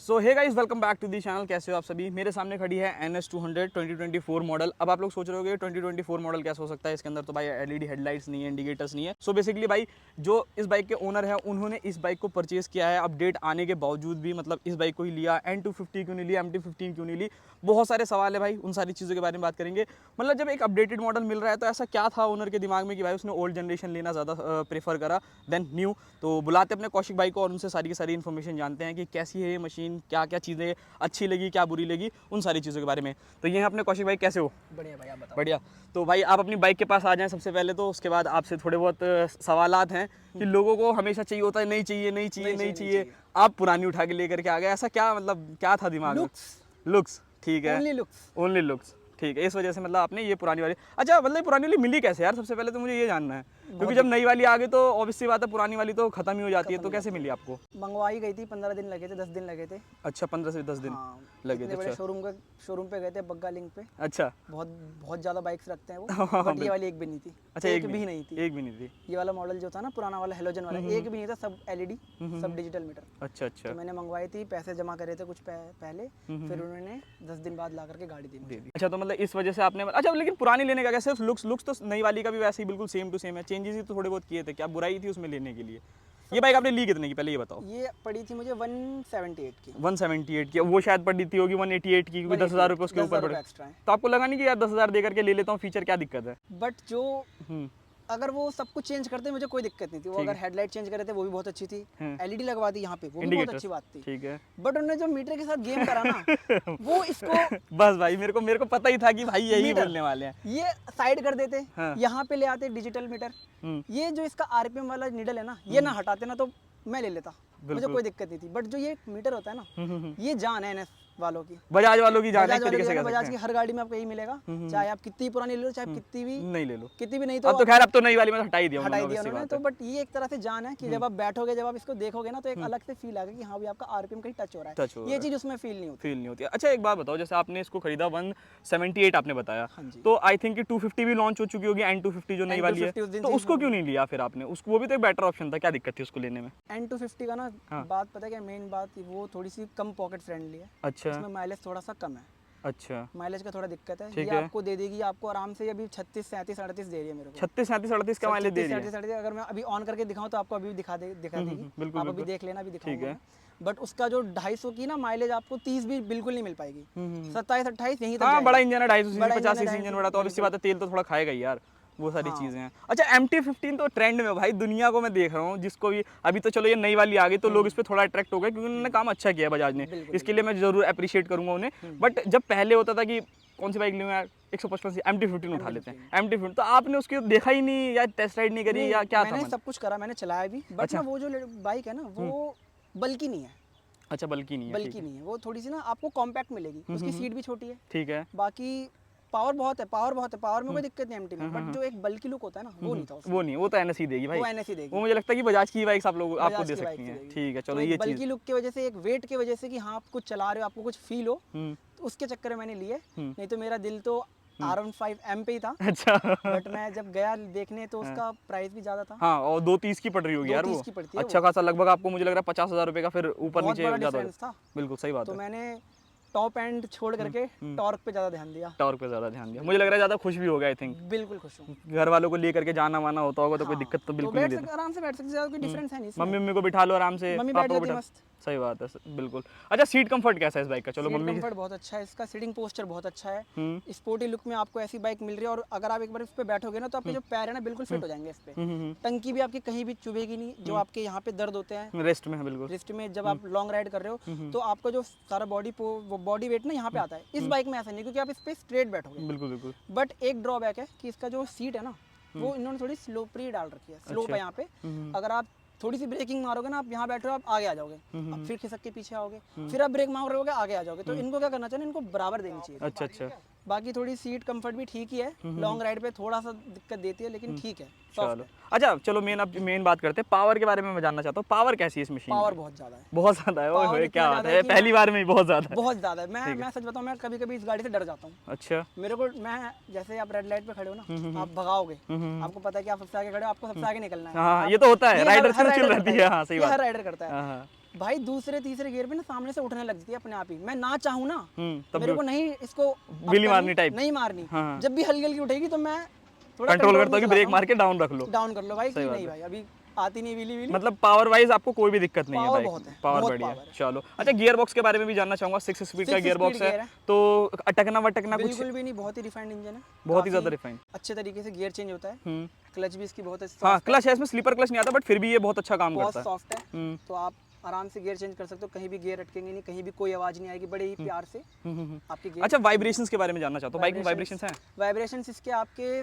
So hey guys, welcome back to the channel. कैसे हो आप सभी। मेरे सामने खड़ी है NS200 2024 मॉडल। अब आप लोग सोच रहे होंगे 2024 मॉडल कैसे हो सकता है, इसके अंदर तो भाई एलईडी हेडलाइट्स नहीं है, इंडिकेटर्स नहीं है। सो बेसिकली भाई जो इस बाइक के ओनर है उन्होंने इस बाइक को परचेज किया है अपडेट आने के बावजूद भी, मतलब इस बाइक को ही लिया। N250 क्यों नहीं लिया, MT15 क्यों नहीं ली, बहुत सारे सवाल है भाई, उन सारी चीज़ों के बारे में बात करेंगे। मतलब जब एक अपडेटेड मॉडल मिल रहा है तो ऐसा क्या था ओनर के दिमाग में कि भाई उसने ओल्ड जनरेशन लेना ज़्यादा प्रेफर करा देन न्यू। तो बुलाते अपने कौशिक भाई को और उनसे सारी की सारी इन्फॉर्मेशन जानते हैं कि कैसी है ये मशीन, क्या क्या चीज़ें अच्छी लगी, क्या बुरी लगी, उन सारी चीज़ों के बारे में। तो ये हैं अपने कौशिक भाई, कैसे हो? बढ़िया भाई, आप बताओ। बढ़िया। तो भाई आप अपनी बाइक के पास आ जाएं सबसे पहले, तो उसके बाद आपसे थोड़े बहुत सवालात हैं कि लोगों को हमेशा चाहिए होता है नहीं चाहिए नहीं चाहिए नहीं चाहिए, आप पुरानी उठा के लेकर के आ गए, ऐसा क्या मतलब क्या था दिमाग में? लुक्स, ठीक है, ओनली लुक्स, ठीक है। इस वजह से मतलब आपने ये पुरानी वाली, अच्छा मतलब पुरानी वाली मिली कैसे यार, सबसे पहले तो मुझे ये जानना है, क्योंकि जब नई वाली आ गई तो ऑब्वियसली बात है पुरानी वाली तो खत्म ही हो जाती है। तो कैसे मिली आपको? मंगवाई गई थी, 15 दिन लगे थे, 10 दिन लगे थे। अच्छा, 15 से 10 दिन लगे थे। बड़े शोरूम पे गए थे, बग्गा लिंक पे। अच्छा, बहुत ज्यादा बाइक्स रखते हैं वो, बट ये वाली एक भी नहीं थी। अच्छा, एक भी नहीं थी। एक भी नहीं थी। ये वाला मॉडल जो था ना, पुराना वाला हेलोजन वाला, एक भी नहीं था, सब एलईडी, सब डिजिटल मीटर। अच्छा अच्छा। तो मैंने मंगवाई थी, पैसे जमा करे थे कुछ पहले, फिर उन्होंने 10 दिन बाद ला करके गाड़ी दी मुझे। अच्छा, तो मतलब इस वजह से आपने, अच्छा लेकिन पुरानी लेने का क्या, सिर्फ लुक्स तो नई वाली का भी वैसे ही बिल्कुल सेम टू सेम है, चेंजेस ही तो थोड़े बहुत किए थे, क्या बुराई थी उसमें लेने के लिए? ये बाइक आपने ली कितने की, पहले ये बताओ। ये पड़ी थी मुझे 178 की। 178 की, वो शायद पड़ी थी होगी 188 की, क्योंकि 10,000 रुपये उसके ऊपर पड़े। एक्स्ट्रा है। तो आपको लगा नहीं कि यार 10,000 दे करके ले लेता हूँ, फीचर क्या दिक्कत है? बट जो अगर वो सब कुछ चेंज करते मुझे कोई दिक्कत नहीं थी। वो अगर हेडलाइट चेंज करे थे वो भी बहुत अच्छी थी, एलईडी लगवा दी यहाँ पे वो भी बहुत अच्छी बात थी, ठीक है। बट उन्होंने जो मीटर के साथ गेम करा ना वो इसको बस भाई मेरे को पता ही था कि भाई यही बोलने वाले हैं। ये साइड कर देते, यहाँ पे ले आते डिजिटल मीटर। ये जो इसका आरपीएम वाला नीडल है ना, ये ना हटाते ना तो मैं ले लेता, मुझे कोई दिक्कत नहीं थी। बट जो ये मीटर होता है ना, ये जान है NS वालों की, बजाज वालों की जान है, तरीके से बजाज की हर गाड़ी में आपको यही मिलेगा, चाहे आप कितनी पुरानी ले लो, चाहे कितनी भी नहीं ले लो, कितनी भी नहीं तो अब तो खैर अब तो नई वाली में हटा ही दिया उन्होंने। तो बट ये एक तरह से जान है कि जब आप बैठोगे, जब आप इसको देखोगे ना, तो एक अलग से फील आएगा कि हाँ भी आपका आरपीएम कहीं टच हो रहा है। ये चीज उसमें फील नहीं होती। अच्छा एक बात बताओ, जैसे आपने इसको खरीदा 178 आपने बताया, तो आई थिंक कि 250 भी लॉन्च हो चुकी होगी, N250 जो नई वाली है, तो उसको क्यों नहीं लिया फिर आपने? उसको, वो भी तो एक बेटर ऑप्शन था, क्या दिक्कत थी उसको लेने में? N250 का ना बात पता है क्या, मेन बात वो थोड़ी सी कम पॉकेट फ्रेंडली है। अच्छा, उसमें माइलेज थोड़ा सा कम है। अच्छा, माइलेज का थोड़ा दिक्कत है। ये आपको दे देगी, आपको आराम से अभी 36, 37, 38 दे रही है मेरे को। 36, 37, 38 का माइलेज दे रही है। 37, अगर मैं अभी ऑन करके दिखाऊं तो आपको अभी दिखा देगी, आप अभी देख लेना, अभी दिखाऊंगा। बट उसका जो 250 की ना माइलेज आपको 30 भी बिल्कुल नहीं मिल पाएगी, 27, 28 यहीं तक। हाँ, बड़ा इंजन है, 250 सीसी इंजन बड़ा, तो ऑब्वियसली बात है तेल तो थोड़ा खाएगा ही यार, वो सारी चीजें हैं। अच्छा, MT15 तो ट्रेंड में भाई, दुनिया को मैं देख रहा हूँ, जिसको भी अभी तो चलो ये नई वाली आ गई तो लोग इस पे थोड़ा अट्रैक्ट हो गए, क्योंकि उन्होंने काम अच्छा किया बजाज ने, इसके लिए मैं जरूर अप्रिशिएट करूंगा उन्हें। बट जब पहले होता था कि कौन सी बाइक लूँ यार, 155 से MT15 उठा लेते हैं, MT15, तो आपने उसकी देखा ही नहीं या टेस्ट राइड नहीं करी या क्या था? मैंने सब कुछ करा, मैंने चलाया भी, बट ना वो जो बाइक है ना वो बल्कि नहीं है। अच्छा, बल्कि नहीं है, वो थोड़ी सी ना आपको कॉम्पैक्ट मिलेगी, उसकी सीट भी छोटी है, ठीक है। बाकी पावर बहुत है, पावर में कोई दिक्कत नहीं एमटी में, बट जो एक बल्कि लुक होता है ना वो नहीं था उसमें। वो नहीं, वो तो NS ही देगी भाई, वो NS ही देगी। वो मुझे लगता है कि बजाज की बाइक्स आप लोग आपको दे सकती हैं, ठीक है। चलो, ये बल्कि लुक की वजह से, एक वेट की वजह से कि हाँ आप कुछ चला रहे हो, आपको कुछ फील हो, तो उसके चक्कर में मैंने लिए, नहीं तो मेरा दिल तो R15M पे ही था। अच्छा, बट मैं जब गया देखने तो उसका प्राइस भी ज्यादा था। हाँ, और 230 की पड़ रही होगी यार वो, अच्छा खासा, लगभग आपको मुझे लग रहा है 50,000 रुपए का फिर ऊपर नीचे ज्यादा था। बिल्कुल सही बात है। तो मैंने टॉप एंड छोड़ करके टॉर्क पे ज्यादा ध्यान दिया, मुझे लग रहा है ज्यादा खुश भी हो गया, आई थिंक। बिल्कुल खुश हूँ। घर वालों को लेकर के जाना वाना होता होगा तो कोई दिक्कत तो बिल्कुल नहीं देता, आराम से बैठ सकते, ज्यादा कोई डिफरेंस है नहीं। मम्मी को बिठा लो आराम से, पापा को बिठा, मस्त। सही बात है, बिल्कुल। अच्छा, सीट कंफर्ट कैसा है इस बाइक का? चलो, मम्मी कंफर्ट बहुत अच्छा है, इसका सीटिंग पोस्चर बहुत अच्छा है, स्पोर्टी लुक में आपको ऐसी बाइक मिल रही है। और अगर आप एक बार इस पे बैठोगे ना तो आपके जो पैर है ना बिल्कुल फिट हो जाएंगे इस पे, टंकी भी आपकी कहीं भी चुभेगी नहीं। जो आपके यहाँ पे दर्द होते हैं रेस्ट में है, बिल्कुल रिस्ट में, जब आप लॉन्ग राइड कर रहे हो तो आपका जो सारा बॉडी वेट ना यहाँ पे आता है। इस बाइक में ऐसा नहीं, क्योंकि आप इस पे स्ट्रेट बैठोगे। बिल्कुल। बट एक ड्रॉबैक है कि इसका जो सीट है ना वो इन्होंने थोड़ी स्लोपरी डाल रखी है, स्लोप है यहाँ पे। अगर आप थोड़ी सी ब्रेकिंग मारोगे ना, आप यहाँ बैठे हो, आप आगे आ जाओगे, आप फिर खिसक के पीछे आओगे, फिर आप ब्रेक मार रहोगे, आगे आ जाओगे। तो इनको क्या करना चाहिए, इनको बराबर देनी चाहिए। अच्छा। बाकी थोड़ी सीट कंफर्ट भी ठीक ही है, लॉन्ग राइड पे थोड़ा सा दिक्कत देती है, लेकिन ठीक है। चलो, अच्छा चलो, मेन बात करते हैं पावर के बारे में। मैं जानना चाहता हूँ पावर कैसी है इस मशीन? पावर बहुत ज्यादा है, ओए क्या बात है, पहली बार में ही बहुत ज्यादा है। मैं सच बताऊं, मैं कभी इस गाड़ी से डर जाता हूँ। अच्छा, मेरे को, मैं जैसे आप रेड लाइट पे खड़े हो ना, आप भगाओगे, आपको पता है कि आप सबसे आगे खड़े हो, आपको सबसे आगे निकलना है। हाँ, ये तो होता है, राइडर से चिल रहती है। हाँ, सही बात, हर राइडर करता है। भाई दूसरे तीसरे गियर पे ना सामने से उठने लगती है अपने आप ही, मैं ना चाहूँ ना तब मेरे को नहीं इसको व्हीली मारनी टाइप नहीं मारनी, हाँ। जब भी हल्की हल्की उठेगी तो मैं थोड़ा कंट्रोल करता हूँ कि ब्रेक मार के डाउन रख लो, डाउन कर लो भाई कि नहीं भाई अभी आती नहीं व्हीली व्हीली। मतलब पावर वाइज आपको कोई भी दिक्कत नहीं है पावर बाइक बहुत में, है, पावर बहुत बढ़िया पावर है। है। चलो अच्छा, गियर बॉक्स के बारे में भी जानना चाहूंगा। 6 स्पीड का 6 गियर बॉक्स स्पीड है, गियर है। तो अटकना वटकना कुछ बिल्कुल भी नहीं, बहुत ही रिफाइंड इंजन है, बहुत ही काफी ज्यादा रिफाइंड। अच्छे तरीके से गियर चेंज होता है, क्लच भी इसकी बहुत हाँ क्लच है, इसमें स्लीपर क्लच नहीं आता, बट फिर भी ये बहुत अच्छा काम बहुत करता है। सॉफ्ट है, तो आप आराम से गियर चेंज कर सकते हो, कहीं भी गियर अटकेंगे नहीं, कहीं भी कोई आवाज नहीं आएगी, बड़े ही प्यार से आपके गियर। अच्छा वाइब्रेशंस के बारे में जानना चाहता हूँ, बाइक में वाइब्रेशंस हैं? वाइब्रेशंस इसके आपके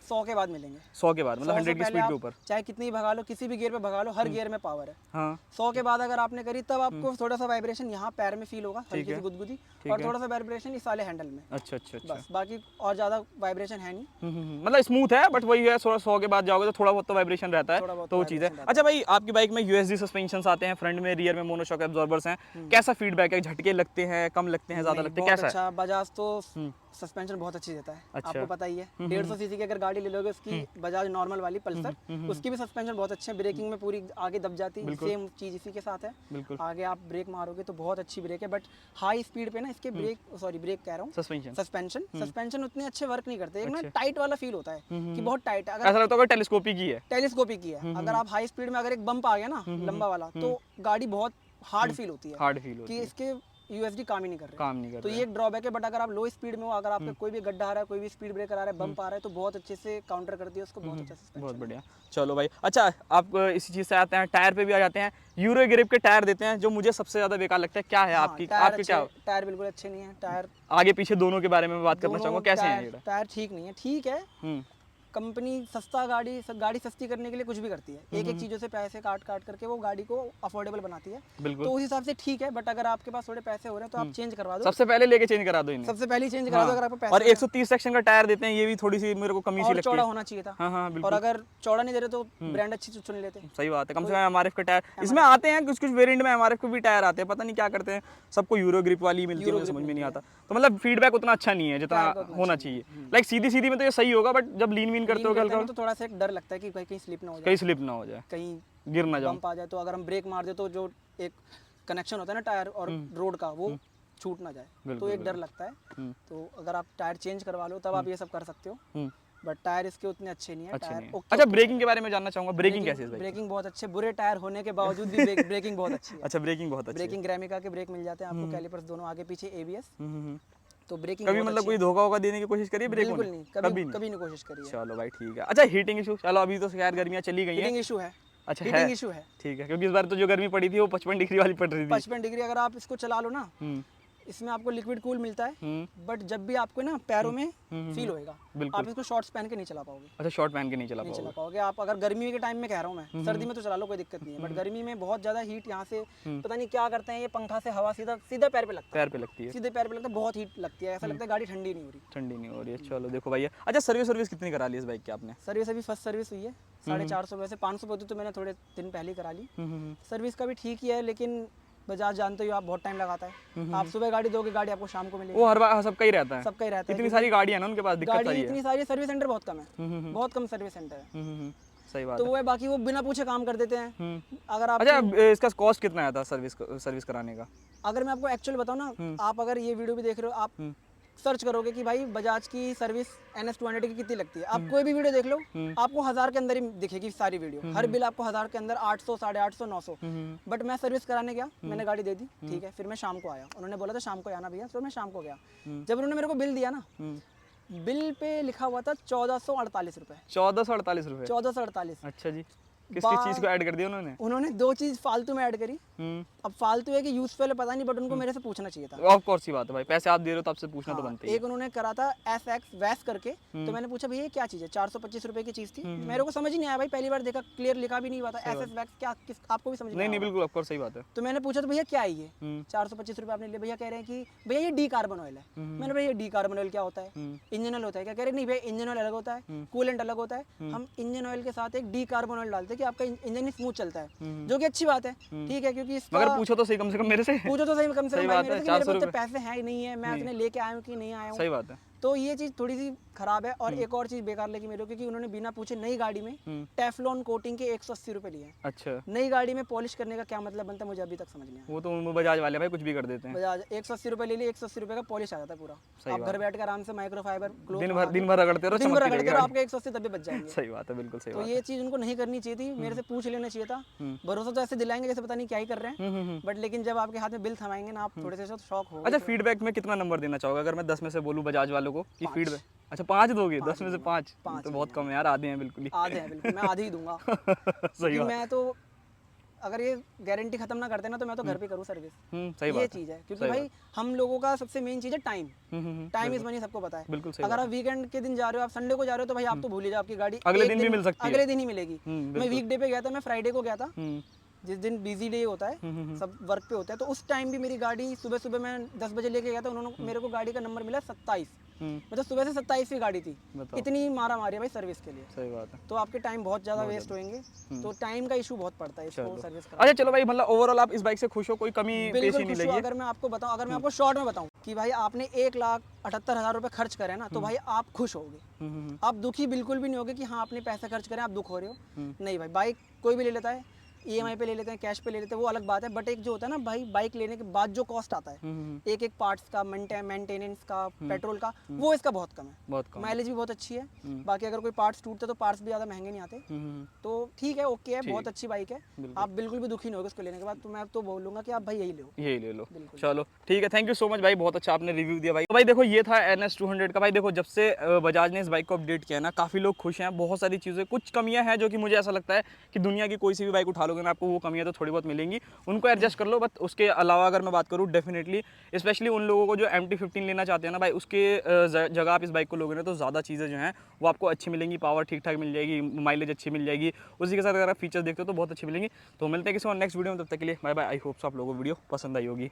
100 के बाद मिलेंगे। 100 के बाद, मतलब 100 से 100 की पहले स्पीड के आप ऊपर? चाहे कितनी भी भगा लो, किसी भी गियर पे भगा लो, हर गियर में पावर है। हाँ 100 के बाद अगर आपने करी तब आपको थोड़ा सा वाइब्रेशन यहाँ पैर में फील होगा, हल्की सी गुदगुदी, और थोड़ा सा वाइब्रेशन इस वाले हैंडल में। अच्छा अच्छा अच्छा, बस बाकी और ज्यादा वाइब्रेशन है नहीं। मतलब स्मूथ है, बट वही है 100 के बाद जाओगे तो थोड़ा बहुत तो वाइब्रेशन रहता है, थोड़ा बहुत तो वो चीज़ है। अच्छा भाई, आपकी बाइक में यूएसडी सस्पेंशंस आते हैं, फ्रंट में रियर में मोनोशॉक एब्जॉर्बर्स हैं, कैसा फीडबैक है? झटके लगते हैं, कम लगते हैं, ज्यादा लगते हैं, बहुत कैसा है? अच्छा, बजाज तो सस्पेंशन बहुत अच्छी देता है, अच्छा। आपको पता ही है। 150 सीसी की अगर गाड़ी ले लोगे उसकी, बजाज नॉर्मल वाली पल्सर, उसकी भी सस्पेंशन बहुत अच्छे है, ब्रेकिंग में पूरी आगे दब जाती है, सेम चीज इसी के साथ है। बिल्कुल। आगे आप ब्रेक मारोगे तो बहुत अच्छी ब्रेक है, बट हाई स्पीड पे ना इसके ब्रेक कह रहा हूँ, सस्पेंशन उतने अच्छे वर्क नहीं करते। एक ना टाइट वाला फील होता है कि बहुत टाइट है, अगर ऐसा लगता है टेलीस्कोपी की है। टेलीस्कोपी की है, अगर आप हाई स्पीड में अगर एक बम्प आ गया ना लंबा वाला, तो गाड़ी बहुत हार्ड फील होती है, हार्ड फील होती कि है, इसके यूएसडी काम ही नहीं कर रहे, काम नहीं कर तो रहा ये एक ड्रॉबैक है। बट अगर आप लो स्पीड में हो, अगर आपका कोई भी गड्ढा आ रहा है, कोई भी स्पीड ब्रेकर आ रहा है, बम्प आ रहा है, तो बहुत अच्छे से काउंटर करती है उसको, बहुत अच्छा suspension बहुत बढ़िया। चलो भाई, अच्छा आप इसी चीज़ से आते हैं, टायर पे भी आ जाते हैं। यूरो ग्रिप के टायर देते हैं, जो मुझे सबसे ज़्यादा बेकार लगता है। क्या है आपकी क्या? टायर बिल्कुल अच्छे नहीं है, टायर आगे पीछे दोनों के बारे में बात करना चाहूँगा, कैसे हैं ये? टायर ठीक नहीं है, ठीक है। कंपनी सस्ता गाड़ी सस्ती करने के लिए कुछ भी करती है, एक एक चीज़ों से पैसे काट करके वो गाड़ी को अफोर्डेबल बनाती है, तो उस हिसाब से ठीक है। बट अगर आपके पास थोड़े पैसे हो रहे हैं तो आप चेंज करवा दो, सबसे पहले लेके चेंज करा दो इन्हें, सबसे पहले चेंज करा दो अगर आपको पैसे। और 130 सेक्शन का टायर देते हैं, ये भी थोड़ी सी मेरे को कमी सी लगती है, चौड़ा होना चाहिए था। हाँ हाँ बिल्कुल। और अगर चौड़ा नहीं दे रहे तो ब्रांड अच्छी चुन लेते। सही बात है, कम से कम एमआरएफ का टायर इसमें आते हैं, कुछ कुछ वेरिएंट में एमआरएफ के भी टायर आते हैं, पता नहीं क्या करते हैं, सबको यूरो ग्रिप वाली मिलती है, मुझे समझ में नहीं आता। तो मतलब फीडबैक उतना अच्छा नहीं है जितना होना चाहिए। लाइक सीधी में तो ये सही होगा, बट जब लीन वीन करते हो हल्का, तो थोड़ा सा एक डर लगता है कि कहीं स्लिप ना हो जाए, कहीं स्लिप ना हो जाए, कहीं गिर ना जाओ, बम्प आ जाए, तो अगर हम ब्रेक मार दे तो जो एक कनेक्शन होता है ना टायर और रोड का, वो छूट ना जाए, तो एक डर लगता है। तो अगर आप टायर चेंज करवा लो तब आप ये सब कर सकते हो, बट टायर इसके उतने अच्छे नहीं है। टायर अच्छा, ब्रेकिंग के बारे में जानना चाहूंगा, ब्रेकिंग कैसी है? ब्रेकिंग बहुत अच्छे, बुरे टायर होने के बावजूद भी ब्रेकिंग बहुत अच्छी है। अच्छा, ब्रेकिंग बहुत अच्छी है। ब्रेकिंग ग्रामिका के ब्रेक मिल जाते हैं आपको, कैलिपर्स दोनों आगे पीछे, ABS, तो ब्रेकिंग कभी मतलब कोई धोखा होगा देने की कोशिश करिए ब्रेक? बिल्कुल नहीं, कभी नहीं कोशिश करिए। चलो भाई ठीक है। अच्छा, हीटिंग इशू, चलो अभी तो खैर गर्मियां चली गई हैं, हीटिंग इशू है। अच्छा हीटिंग इशू है, ठीक है, क्योंकि इस बार तो जो गर्मी पड़ी थी वो 55 डिग्री वाली पड़ रही थी। 55 डिग्री अगर आप इसको चला लो ना, इसमें आपको लिक्विड कूल मिलता है, बट जब भी आपको ना पैरों में फील होएगा, आप इसको शॉर्ट्स पहन के नहीं चला पाओगे। अच्छा, शॉर्ट पहन के नहीं चला पाओगे आप। अगर गर्मी के टाइम में कह रहा हूँ मैं, सर्दी में तो चला लो कोई दिक्कत नहीं है, बट गर्मी में बहुत ज्यादा हीट यहाँ से पता नहीं क्या करते हैं, ये पंखा से हवा सीधा पैर पे लगता है, सीधे पैर पे लगता है, बहुत हीट लगती है, ऐसा लगता है गाड़ी ठंडी नहीं हो रही है। चलो देखो भैया, अच्छा सर्विस कितनी करा ली इस बाइक की आपने? सर्विस अभी फर्स्ट सर्विस हुई है, 450, वैसे 500 होती तो मैंने थोड़े दिन पहले करा ली। सर्विस का भी ठीक ही है, लेकिन बजाज जानते हो आप बहुत टाइम लगाता है। आप सुबह गाड़ी दोगे, गाड़ी आपको शाम को मिलेगी, वो हर बार सबका ही रहता है, सबका ही रहता है। इतनी सारी गाड़ियां ना उनके पास, दिक्कत गाड़ी इतनी सारी, सर्विस सेंटर बहुत कम है, बहुत कम सर्विस सेंटर है। सही बात तो वो है, बाकी वो बिना पूछे काम कर देते हैं। अगर आप, अच्छा इसका कॉस्ट कितना आया था सर्विस कराने का? अगर मैं आपको एक्चुअली बताऊं ना, आप अगर ये वीडियो भी देख रहे हो, आप सर्च करोगे कि भाई बजाज की सर्विस NS200 की कितनी लगती है, आप कोई भी वीडियो देख लो, आपको 1000 के अंदर ही दिखेगी सारी वीडियो, हर बिल आपको 1000 के अंदर, 800, 850, 900। बट मैं सर्विस कराने गया, मैंने गाड़ी दे दी, ठीक है, फिर मैं शाम को आया, उन्होंने बोला था शाम को आना भैया, तो मैं शाम को गया। जब उन्होंने मेरे को बिल दिया ना, बिल पे लिखा हुआ था 1448 रुपए। 1448 रुपए? 1448। अच्छा जी, किस चीज को ऐड कर दिया उन्होंने? 2 चीज फालतू में ऐड करी। अब फालतू है कि यूजफुल है पता नहीं, बट उनको मेरे से पूछना चाहिए था। ऑफ कोर्स ही बात है भाई, पैसे आप दे रहे हो तो आपसे पूछना तो बनता ही है। एक उन्होंने करा था SX वैस करके, तो मैंने पूछा भैया क्या चीज है, 425 रुपए की चीज थी, मेरे को समझ ही नहीं आया भाई, पहली बार देखा, क्लियर लिखा भी नहीं हुआ था SS वैक्स क्या, आपको भी समझ नहीं बिल्कुल ऑफ कोर्स सही बात है। तो मैंने पूछा तो भैया क्या है ये, 425 रुपए आपने लिए, भैया कह रहे हैं कि भैया ये डी कार्बन ऑयल है। मैंने भैया डी कार्बन ऑयल क्या होता है, इंजन ऑयल होता है क्या? कह रहे नहीं भैया, इंजन ऑयल अलग होता है, कूलेंट अलग होता है, हम इंजन ऑयल के साथ एक डी कार्बन ऑयल डालते हैं कि आपका इंजन स्मूथ चलता है, जो कि अच्छी बात है, ठीक है, क्योंकि मगर पूछो तो सही कम से कम मेरे से, पूछो तो सही कम से कम, मेरे से 400 रुपए पैसे हैं ही नहीं है, मैं अपने लेके आया हूँ कि नहीं आया हूँ, सही बात है। तो ये चीज़ थोड़ी सी खराब है। और एक और चीज़ बेकार लगी मेरे को, क्योंकि उन्होंने बिना पूछे नई गाड़ी में टेफ्लॉन कोटिंग के 180 रुपये लिए हैं। अच्छा, नई गाड़ी में पॉलिश करने का क्या मतलब बनता है, मुझे अभी तक समझ नहीं आया। वो तो बजाज वाले भाई कुछ भी कर देते हैं। बजाज 180 रुपये ले लिए, 180 रुपये का पॉलिश आ जाता है पूरा। आप घर बैठ कर आराम से माइक्रोफाइबर दिन भर रगड़ते रहो, दिन भर चमकती रगड़ते रहेगी रहो, गाड़ी। आपके 180 तभी बच जाएंगे। सही बात है, बिल्कुल सही तो बात ये चीज़ उनको नहीं करनी चाहिए थी, मेरे से पूछ लेना चाहिए था। भरोसा तो ऐसे दिलाएंगे जैसे पता नहीं क्या ही कर रहे हैं, बट लेकिन जब आपके हाथ में बिल थमाएंगे ना, आप थोड़े से शौक हो। अच्छा, फीडबैक में कितना नंबर देना चाहोगे अगर मैं 10 में से बोलूँ बजाज वालों को कि फीडबैक? अच्छा, 5 दोगे? 10 में से 5 तो बहुत कम है यार, आधे हैं बिल्कुल ही। आधे हैं बिल्कुल, मैं आधे ही दूंगा। सही क्योंकि बात। मैं तो अगर ये गारंटी खत्म ना करते ना, तो मैं तो घर पे करूँ सर्विस। सही ये बात है। चीज़ है, क्योंकि भाई हम लोगों का सबसे मेन चीज़ है टाइम। टाइम इज बिल्कुल मनी, सबको पता है। बिल्कुल सही अगर बात आप वीकेंड के दिन जा रहे हो, आप संडे को जा रहे हो, तो भाई आप तो भूल ही जाओ, आपकी गाड़ी अगले एक दिन भी मिल सकती है। अगले दिन ही मिलेगी। बिल्कुल। मैं वीकडे पे गया था, मैं फ्राइडे को गया था, हम्म, जिस दिन बिजी डे होता है, सब वर्क पे होता है, तो उस टाइम भी मेरी गाड़ी सुबह सुबह मैं 10 बजे लेके गया था, उन्होंने मेरे को गाड़ी का नंबर मिला 27। मतलब सुबह से 27 की गाड़ी थी। बताओ। इतनी मारा मारी है भाई सर्विस के लिए। सही बात है। तो आपके टाइम बहुत ज़्यादा वेस्ट होंगे, तो टाइम का इशू बहुत पड़ता है इसको सर्विस कराने। अच्छा चलो भाई, मतलब ओवरऑल आप इस बाइक से खुश हो, कोई कमी पेशी बिल्कुल नहीं खुश लगी हूँ। है? अगर मैं आपको बताऊं, अगर मैं आपको शॉर्ट में बताऊं कि भाई आपने 1,78,000 रुपये खर्च करे ना, तो भाई आप खुश होगे। आप दुखी बिल्कुल भी नहीं होगे कि हाँ आपने पैसे खर्च करे आप दुख हो रहे हो। नहीं भाई, बाइक कोई भी ले लेता है, ईएमआई पे ले लेते हैं, कैश पे ले लेते हैं, वो अलग बात है। बट एक जो होता है ना भाई, बाइक लेने के बाद जो कॉस्ट आता है, एक एक पार्ट्स का, मेंटेनेंस का, पेट्रोल का, वो इसका बहुत कम है। बहुत कम। माइलेज भी बहुत अच्छी है। बाकी अगर कोई पार्ट्स टूटते तो पार्ट्स भी ज़्यादा महंगे नहीं आते। तो ठीक है, ओके है, बहुत अच्छी बाइक है। आप बिल्कुल भी दुखी नहीं होगे उसको लेने के बाद। तो मैं तो बोलूँगा कि आप भाई यही लो। यही ले लो। चलो ठीक है, थैंक यू सो मच भाई, बहुत अच्छा आपने रिव्यू दिया भाई। तो भाई देखो, ये था NS 200 का। भाई देखो, जब से बजाज ने इस बाइक को अपडेट किया ना, काफ़ी लोग खुश हैं। बहुत सारी चीज़ें, कुछ कमियां हैं जो कि मुझे ऐसा लगता है कि दुनिया की कोई सी भी बाइक उठा लोगे ना, आपको वो कमियां तो थोड़ी बहुत मिलेंगी, उनको एडजस्ट कर लो। बट उसके अलावा अगर मैं बात करूँ, डेफिनेटली स्पेशली उन लोगों को जो MT-15 लेना चाहते हैं ना भाई, उसके जगह आप इस बाइक को लोगे ना, तो ज़्यादा चीज़ें जो हैं वो आपको अच्छी मिलेंगी। पावर ठीक ठाक मिल जाएगी, माइलेज अच्छी मिल जाएगी, उसी के साथ अगर आप फीचर्स देखते हो तो बहुत अच्छी मिलेंगी। तो मिलते हैं किसी और नेक्स्ट वीडियो में, तब तक के लिए bye bye. I hope so आप लोगों को वीडियो पसंद आई होगी।